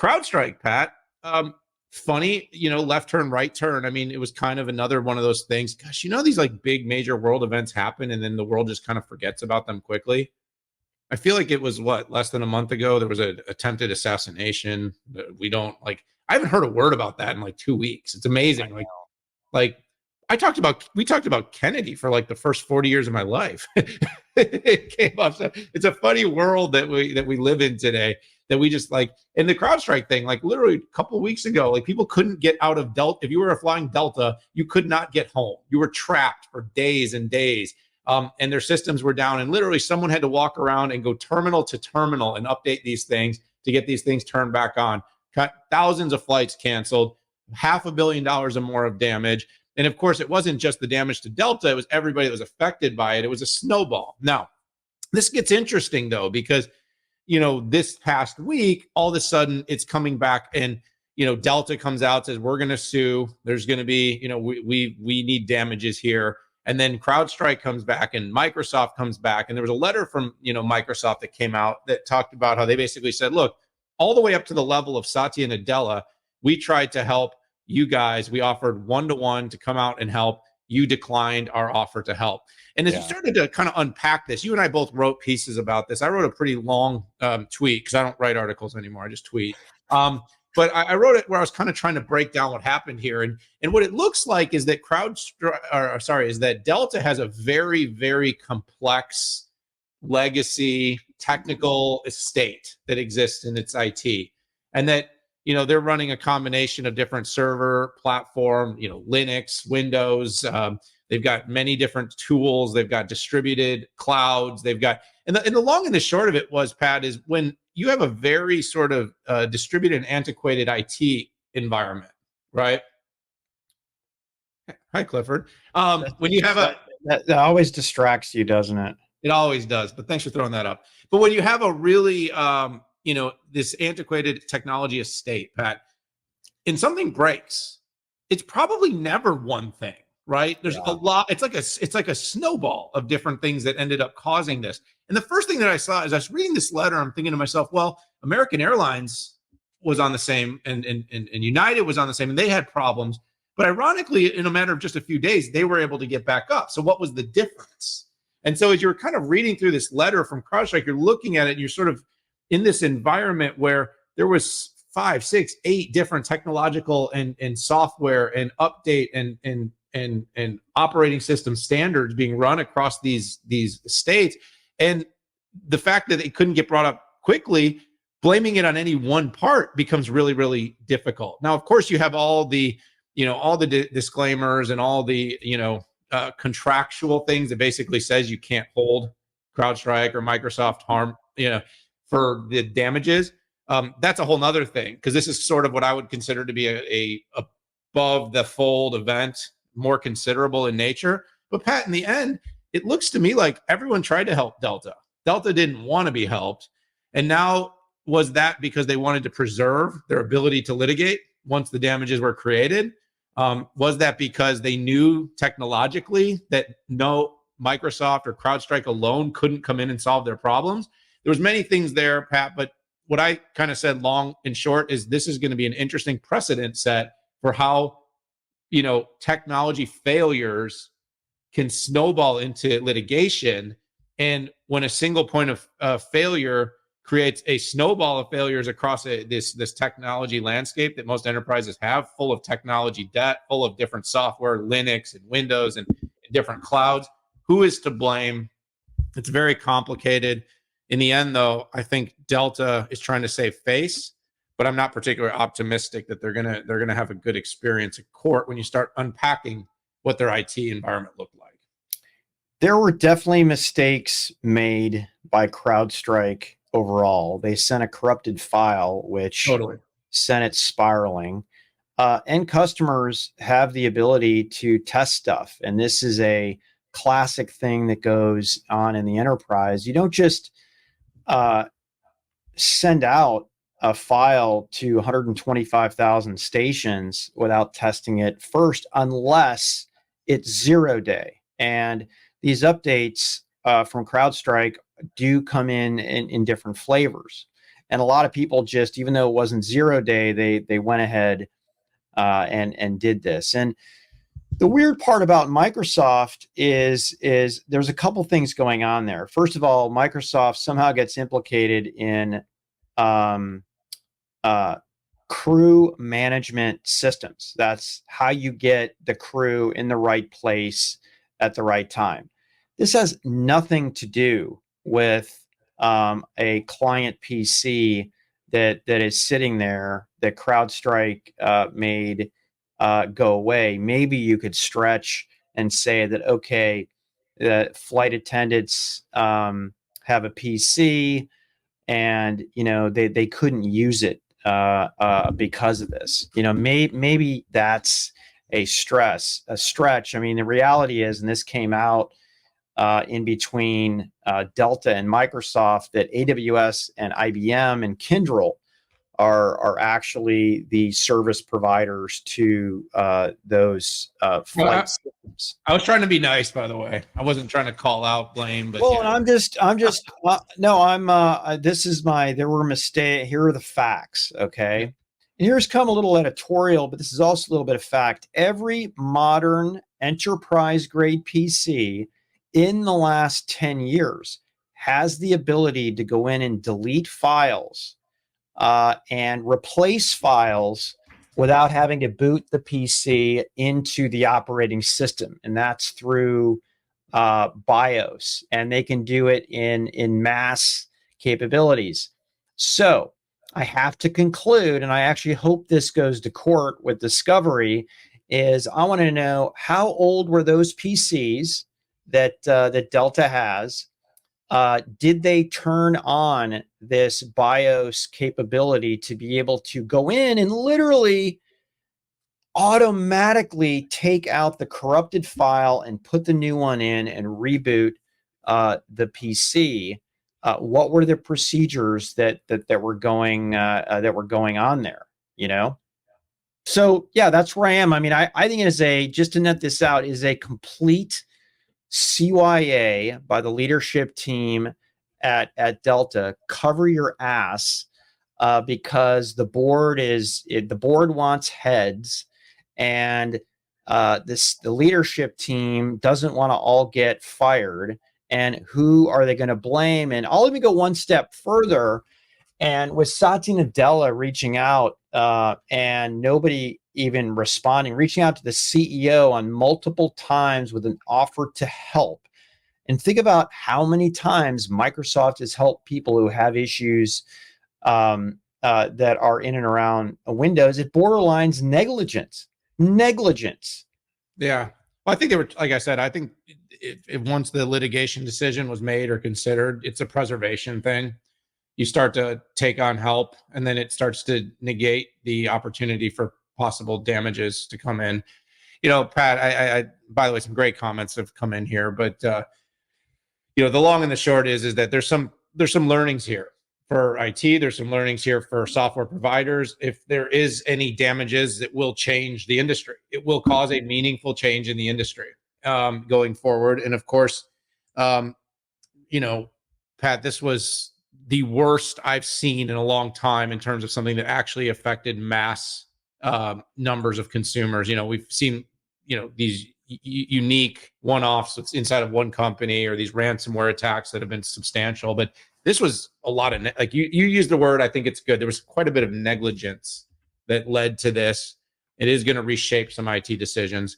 CrowdStrike, Pat. Funny, left turn, right turn. I mean, it was kind of another one of those things. Gosh, these like big major world events happen and then the world just kind of forgets about them quickly. I feel like it was less than a month ago. There was an attempted assassination. We don't like, I haven't heard a word about that in like 2 weeks. It's amazing. Like we talked about Kennedy for like the first 40 years of my life. It came up. So it's a funny world that we live in today, that we just like, and the CrowdStrike thing, like literally a couple of weeks ago, like people couldn't get out of Delta. If you were flying Delta, you could not get home. You were trapped for days and days. And their systems were down, and literally someone had to walk around and go terminal to terminal and update these things to get these things turned back on. Cut thousands of flights canceled, $500 million or more of damage. And of course, it wasn't just the damage to Delta, it was everybody that was affected by it. It was a snowball. Now, this gets interesting though, because, this past week, all of a sudden it's coming back and, Delta comes out, says, we're going to sue. There's going to be, we need damages here. And then CrowdStrike comes back and Microsoft comes back. And there was a letter from, Microsoft that came out that talked about how they basically said, look, all the way up to the level of Satya Nadella, we tried to help you guys. We offered one-to-one to come out and help. You declined our offer to help. And as you started to kind of unpack this, you and I both wrote pieces about this. I wrote a pretty long tweet because I don't write articles anymore. I just tweet. But I wrote it where I was kind of trying to break down what happened here. And what it looks like is that Delta has a very, very complex legacy technical estate that exists in its IT. And that, they're running a combination of different server platform, Linux, Windows. They've got many different tools. They've got distributed clouds. They've got, and the long and the short of it was, Pat, is when you have a very sort of distributed and antiquated IT environment, right? Hi, Clifford. When you have that always distracts you, doesn't it? It always does. But thanks for throwing that up. But when you have a really, this antiquated technology estate, Pat, and something breaks, it's probably never one thing, right? There's a lot. It's like a snowball of different things that ended up causing this. And the first thing that I saw as I was reading this letter, I'm thinking to myself, well, American Airlines was on the same, and United was on the same, and they had problems. But ironically, in a matter of just a few days, they were able to get back up. So what was the difference? And so as you're kind of reading through this letter from CrowdStrike, you're looking at it and you're sort of in this environment where there was 5, 6, 8 different technological and software and update and operating system standards being run across these states. And the fact that it couldn't get brought up quickly, blaming it on any one part becomes really, really difficult. Now, of course, you have all the, disclaimers and all the, contractual things that basically says you can't hold CrowdStrike or Microsoft harm, for the damages. That's a whole nother thing, because this is sort of what I would consider to be a above the fold event, more considerable in nature. But Pat, in the end, it looks to me like everyone tried to help Delta. Delta didn't want to be helped. And now, was that because they wanted to preserve their ability to litigate once the damages were created? Was that because they knew technologically that no Microsoft or CrowdStrike alone couldn't come in and solve their problems? There was many things there, Pat, but what I kind of said long and short is this is going to be an interesting precedent set for how, technology failures can snowball into litigation. And when a single point of failure creates a snowball of failures across this technology landscape that most enterprises have, full of technology debt, full of different software, Linux and Windows and different clouds, who is to blame? It's very complicated. In the end, though, I think Delta is trying to save face, but I'm not particularly optimistic that they're gonna have a good experience in court when you start unpacking what their IT environment looked like. There were definitely mistakes made by CrowdStrike overall. They sent a corrupted file, which sent it spiraling. And customers have the ability to test stuff, and this is a classic thing that goes on in the enterprise. You don't just send out a file to 125,000 stations without testing it first, unless it's 0 day. And these updates from CrowdStrike do come in different flavors. And a lot of people just, even though it wasn't 0-day, they went ahead and did this. And the weird part about Microsoft is there's a couple things going on there. First of all, Microsoft somehow gets implicated in crew management systems. That's how you get the crew in the right place at the right time. This has nothing to do with a client PC that is sitting there that CrowdStrike made go away. Maybe you could stretch and say that, okay, the flight attendants have a PC, and they couldn't use it because of this. Maybe that's a stretch. I mean, the reality is, and this came out in between Delta and Microsoft, that AWS and IBM and Kyndryl are actually the service providers to those flight systems. I was trying to be nice, by the way. I wasn't trying to call out blame, but well, and I'm just no, there were mistakes. Here are the facts. Okay. And here's come a little editorial, but this is also a little bit of fact. Every modern enterprise grade PC in the last 10 years has the ability to go in and delete files and replace files without having to boot the PC into the operating system. And that's through BIOS. And they can do it in mass capabilities. So I have to conclude, and I actually hope this goes to court with discovery, is I want to know, how old were those PCs that Delta has? Did they turn on this BIOS capability to be able to go in and literally automatically take out the corrupted file and put the new one in and reboot the PC? What were the procedures that were going on there? So yeah, that's where I am. I mean, I think it is just to net this out, is a complete CYA by the leadership team at Delta. Cover your ass, because the board wants heads, and the leadership team doesn't want to all get fired. And who are they going to blame? And I'll even go one step further. And with Satya Nadella reaching out and nobody even responding, reaching out to the CEO on multiple times with an offer to help. And think about how many times Microsoft has helped people who have issues that are in and around Windows. It borderlines negligence. Yeah. Well, I think they were, like I said, I think if once the litigation decision was made or considered, it's a preservation thing. You start to take on help, and then it starts to negate the opportunity for possible damages to come in. Pat, I by the way, some great comments have come in here, but the long and the short is that there's some learnings here for IT. There's some learnings here for software providers. If there is any damages, it will change the industry. It will cause a meaningful change in the industry going forward. And of course, Pat, this was the worst I've seen in a long time in terms of something that actually affected mass numbers of consumers. We've seen, these unique one-offs inside of one company, or these ransomware attacks that have been substantial. But this was a lot of, like you used the word, I think it's good. There was quite a bit of negligence that led to this. It is going to reshape some IT decisions.